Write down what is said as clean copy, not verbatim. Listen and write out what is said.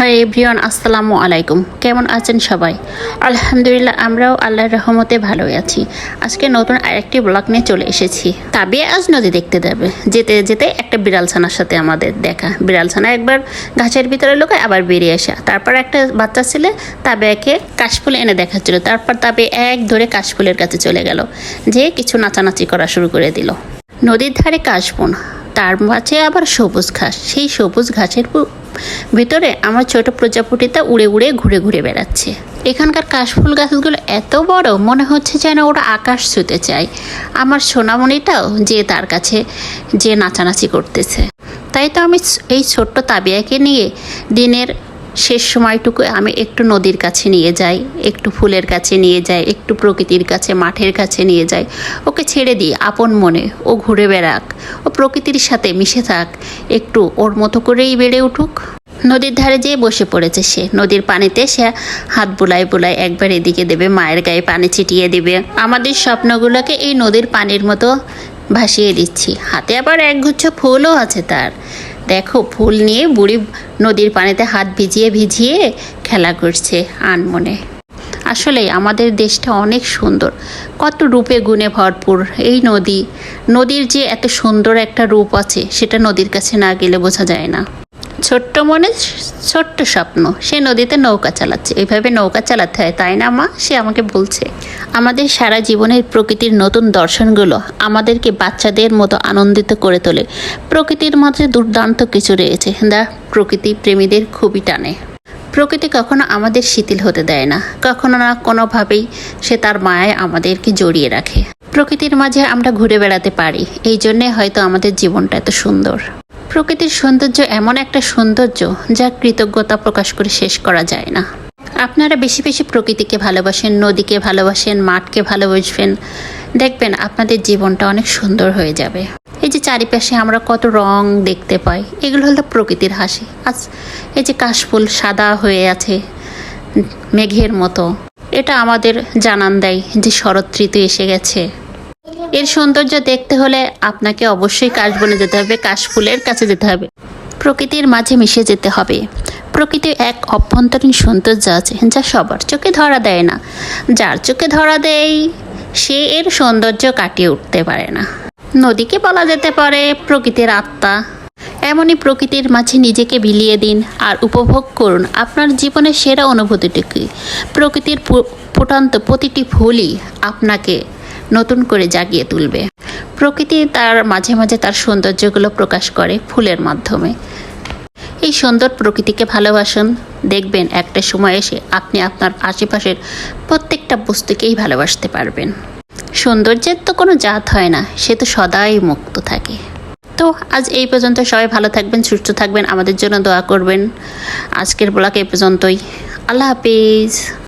Hi everyone, আসসালামু আলাইকুম। কেমন আছেন সবাই? আলহামদুলিল্লাহ, আমরাও আল্লাহর রহমতে ভালোই আছি। আজকে নতুন আরেকটি ব্লগ নিয়ে চলে এসেছি। তাবিয়া আজ নদী দেখতে যাবে। যেতে যেতে একটা বিড়াল ছানার সাথে আমাদের দেখা। বিড়াল ছানা একবার গাছের ভিতরে লুকায়, আবার বেরিয়ে আসে। তারপর একটা বাচ্চা ছেলে তাবিয়াকে কাশফুল এনে দেখাচ্ছিল। তারপর তাবিয়া এক ধরে কাশফুলের কাছে চলে গেল, যে কিছু নাচানাচি করা শুরু করে দিল। নদীর ধারে কাশবন, তার মাঝে আবার সবুজ ঘাস। সেই সবুজ ঘাসের ভিতরে আমার ছোট প্রজাপতিটা উড়ে উড়ে ঘুরে ঘুরে বেড়াচ্ছে। এখানকার কাশফুল গাছগুলো এত বড়, মনে হচ্ছে যেন ওরা আকাশ ছুঁতে চায়। আমার সোনামণিটাও যে তার কাছে যে নাচানাচি করতেছে। তাই তো আমি এই ছোট্ট তাবিয়াকে নিয়ে দিনের শেষ সময়টুকু আমি একটু নদীর কাছে নিয়ে যাই, একটু ফুলের কাছে নিয়ে যাই, একটু প্রকৃতির কাছে, মাঠের কাছে নিয়ে যাই। ওকে ছেড়ে দিই আপন মনে, ও ঘুরে বেড়াক, ও প্রকৃতির সাথে মিশে থাক, একটু ওর মতো করেই বেড়ে উঠুক। নদীর ধারে যেয়ে বসে পড়েছে সে। নদীর পানিতে সে হাত বুলাই বুলাই একবার এদিকে দেবে, মায়ের গায়ে পানি ছিটিয়ে দেবে। আমাদের স্বপ্নগুলোকে এই নদীর পানির মতো ভাসিয়ে দিচ্ছি। হাতে আবার একগুচ্ছ ফুলও আছে তার। দেখো, ফুল নিয়ে বুড়ি নদীর পানিতে হাত ভিজিয়ে ভিজিয়ে খেলা করছে আনমনে। আসলে আমাদের দেশটা অনেক সুন্দর, কত রূপে গুণে ভরপুর এই নদী। নদীর যে এত সুন্দর একটা রূপ আছে, সেটা নদীর কাছে না গেলে বোঝা যায় না। ছোট্ট মনে ছোট্ট স্বপ্ন, সে নদীতে নৌকা চালাচ্ছে। এইভাবে নৌকা চালাতে হয়, তাই না মা? সে আমাকে বলছে। আমাদের সারা জীবনের প্রকৃতির নতুন দর্শনগুলো আমাদেরকে বাচ্চাদের মতো আনন্দিত করে তোলে। প্রকৃতির মাঝে দুর্দান্ত কিছু রয়েছে, যা প্রকৃতি প্রেমীদের খুবই টানে। প্রকৃতি কখনো আমাদের শিথিল হতে দেয় না, কখনো না কোনোভাবেই সে তার মায়ায় আমাদেরকে জড়িয়ে রাখে। প্রকৃতির মাঝে আমরা ঘুরে বেড়াতে পারি, এই জন্যে হয়তো আমাদের জীবনটা এত সুন্দর। প্রকৃতির সৌন্দর্য এমন একটা সৌন্দর্য যা কৃতজ্ঞতা প্রকাশ করে শেষ করা যায় না। আপনারা বেশি বেশি প্রকৃতিকে ভালোবাসেন, নদীকে ভালোবাসেন, মাঠকে ভালোবাসবেন, দেখবেন আপনাদের জীবনটা অনেক সুন্দর হয়ে যাবে। এই যে চারিপাশে আমরা কত রং দেখতে পাই, এগুলো হলো প্রকৃতির হাসি। আজ এই যে কাশফুল সাদা হয়ে আছে মেঘের মতো, এটা আমাদের জানান দেয় যে শরৎ ঋতু এসে গেছে। এর সৌন্দর্য দেখতে হলে আপনাকে অবশ্যই কাশবনে যেতে হবে, কাশফুলের কাছে যেতে হবে, প্রকৃতির মাঝে মিশে যেতে হবে। প্রকৃতির এক অভ্যন্তরীণ সৌন্দর্য আছে যা সবার চোখে ধরা দেয় না। যার চোখে ধরা দেয় সে এর সৌন্দর্য কাটিয়ে উঠতে পারে না। নদীকে বলা যেতে পারে প্রকৃতির আত্মা। এমনই প্রকৃতির মাঝে নিজেকে বিলিয়ে দিন আর উপভোগ করুন আপনার জীবনের সেরা অনুভূতিটুকু। প্রকৃতির ফুটন্ত প্রতিটি ফুলই আপনাকে নতুন করে জাগিয়ে তুলবে। প্রকৃতি তার মাঝে মাঝে তার সৌন্দর্যগুলো প্রকাশ করে ফুলের মাধ্যমে। এই সুন্দর প্রকৃতিকে ভালোবাসুন, দেখবেন একটা সময় এসে আপনি আপনার আশেপাশের প্রত্যেকটা বস্তুকেই ভালোবাসতে পারবেন। সৌন্দর্যের তো কোনো জাত হয় না, সে তো সদাই মুক্ত থাকে। তো আজ এই পর্যন্ত, সবাই ভালো থাকবেন, সুস্থ থাকবেন, আমাদের জন্য দোয়া করবেন। আজকের ব্লগ এই পর্যন্তই। আল্লাহ হাফিজ।